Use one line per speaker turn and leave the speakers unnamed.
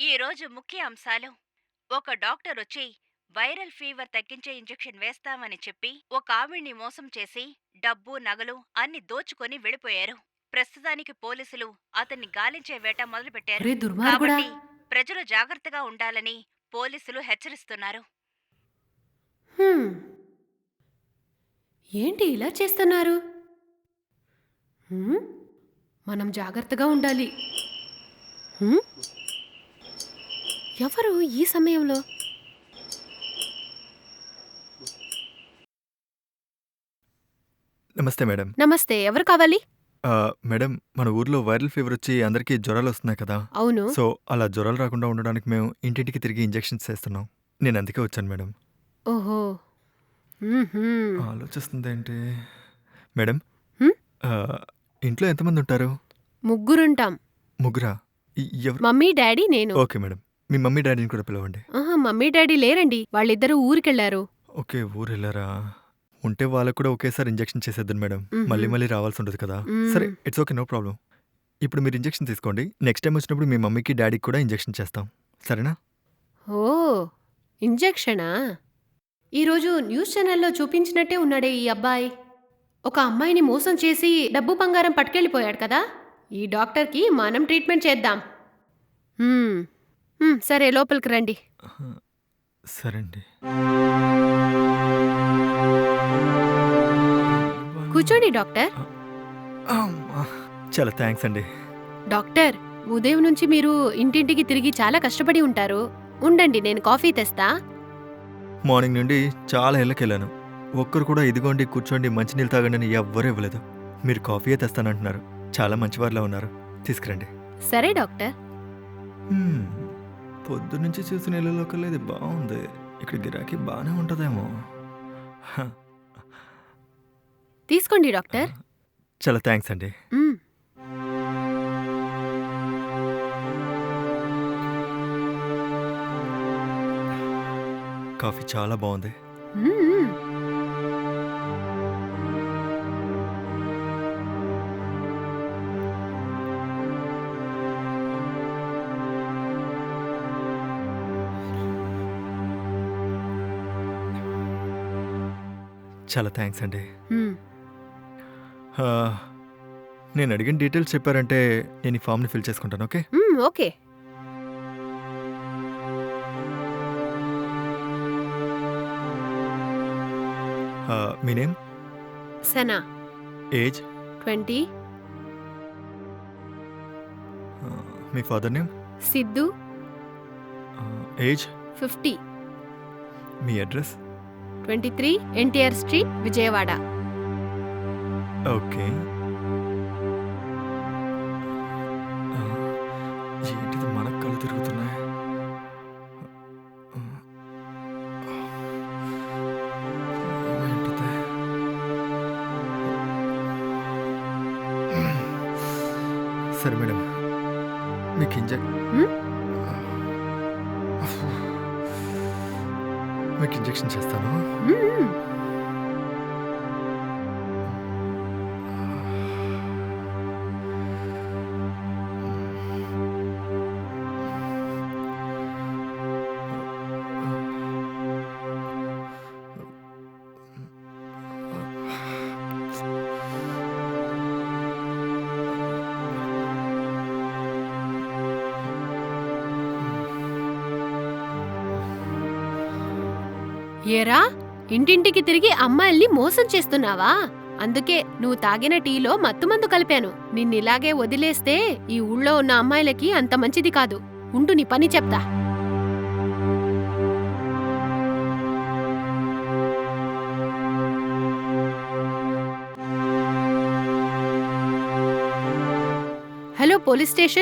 ఈ రోజు ముఖ్య అంశాలు. ఒక డాక్టర్ వచ్చి వైరల్ ఫీవర్ తగ్గించే ఇంజెక్షన్ వేస్తామని చెప్పి ఒక ఆవిడ్ని మోసం చేసి డబ్బు నగలు అన్ని దోచుకొని వెళ్ళిపోయారు. ప్రస్తుతానికి పోలీసులు అతన్ని గాలించే వేట మొదలుపెట్టారు.
ఒరే దుర్మార్గుడా!
కాబట్టి ప్రజలు జాగ్రత్తగా ఉండాలని పోలీసులు హెచ్చరిస్తున్నారు.
హ్మ్. ఏంటి ఇలా చేస్తున్నారు? హ్మ్. మనం జాగ్రత్తగా ఉండాలి. హ్మ్. ఎవరు ఈ సమయంలో?
నమస్తే మేడం.
నమస్తే. ఎవరు కావాలి?
మేడం, మన ఊర్లో వైరల్ ఫీవర్ వచ్చి అందరికీ జ్వరాలొస్తున్నాయి కదా!
అవును.
సో, అలా జ్వరాలు రాకుండా ఉండడానికి మేము ఇంటింటికి తిరిగి ఇంజెక్షన్స్ చేస్తున్నాం. నేను అందుకే వచ్చాను మేడం.
ఓహో! హుహు.
ఆలోచిస్తుందేంటి? మేడం,
హ్మ్.
ఆహ్, ఇంట్లో ఎంతమందుంటారు?
ముగ్గురుంటాం.
ముగ్గురా? ఎవరు?
మమ్మీ, డ్యాడీ, నేను.
Okay madam. మీ మమ్మీ, డ్యాడీని కూడా పిలవండి.
ఆహా! మమ్మీ, డ్యాడీ లేరండి. వాళ్ళిద్దరూ ఊరికెళ్లారు.
ఓకే. ఊరెళ్లారా? ఉంటే వాళ్ళకి కూడా ఒకేసారి ఇంజెక్షన్ చేసేద్దును మేడం.
హుహు.
మళ్ళీ మళ్ళీ రావాల్సుంటది కదా! సరే,
hmm.
It's okay. No problem. ఇప్పుడు మీరు ఇంజెక్షన్ తీసుకోండి. నెక్స్ట్ టైమ్ వచ్చినప్పుడు మీ మమ్మీకి, డ్యాడీకి కూడా ఇంజెక్షన్ చేస్తాం. సరేనా?
ఓహ్! ఇంజెక్షనా? ఈరోజు న్యూస్ ఛానెల్‌లో చూపించినట్టే ఉన్నాడే ఈ అబ్బాయి. ఒక అమ్మాయిని మోసం చేసి డబ్బు బంగారం పట్టుకెళ్ళిపోయాడు కదా! ఈ డాక్టర్‌కి మనం ట్రీట్మెంట్ చేద్దాం. హ్మ్. సరే లోపలికి రండి.
ఆహా! సరే అండి.
కూర్చోండి డాక్టర్.
అమ్మా! చాలా థాంక్స్ అండి.
డాక్టర్, ఉదయం నుంచి మీరు ఇంటింటికి తిరిగి చాలా కష్టపడి ఉంటారు. ఉండండి నేను కాఫీ తెస్తా.
మార్నింగ్ నుండి చాలా ఇళ్ళకెళ్ళాను. ఒక్కరు కూడా ఇదిగోండి, కూర్చోండి, మంచినీళ్ళు తాగండి అని ఎవ్వరూ ఇవ్వలేదు. మీరు కాఫీయే తెస్తానంటున్నారు. చాలా మంచివారులా ఉన్నారు. తీసుకురండి.
సరే డాక్టర్.
హ్మ్. పొద్దున్నుంచి చూసిన ఇళ్ళలో కల్లా ఇది బావుంది. ఇక్కడ గిరాకీ బానే ఉంటదేమో! హ!
తీసుకోండి డాక్టర్.
చాలా థాంక్స్ అండి.
హ్మ్.
కాఫీ చాలా బావుంది.
హ్మ్.
చాలా థాంక్స్ అండి.
హ్మ్.
ఆహ్, నేను అడిగిన డీటెయిల్స్ చెప్పారంటే నేను ఈ ఫార్మ్‌ని ఫిల్ చేసుకుంటాను. ఓకే?
ఓకే.
మీ నేమ్?
సనా.
ఏజ్?
20.
మీ ఫాదర్ నేమ్?
సిద్ధు.
ఏజ్?
50.
మీ address?
23 NTR street, Vijayawada.
Okay. ఏంటిది మనకు కళ్ళు తిరుగుతున్నాయి? ఏంటిది? సరే మేడం, మీకు
హ్మ్.
మీకు ఇంజెక్షన్ చేస్తాను.
హ్మ్. ఏరా, ఇంటింటికి తిరిగి అమ్మాయిల్ని మోసం చేస్తున్నావా? అందుకే నువ్వు తాగిన టీలో మత్తుమందు కలిపాను. నిన్నిలాగే వదిలేస్తే ఈ ఊళ్ళో ఉన్న అమ్మాయిలకి అంత మంచిది కాదు. ఉండు నీ పని చెప్తా. Hello police station.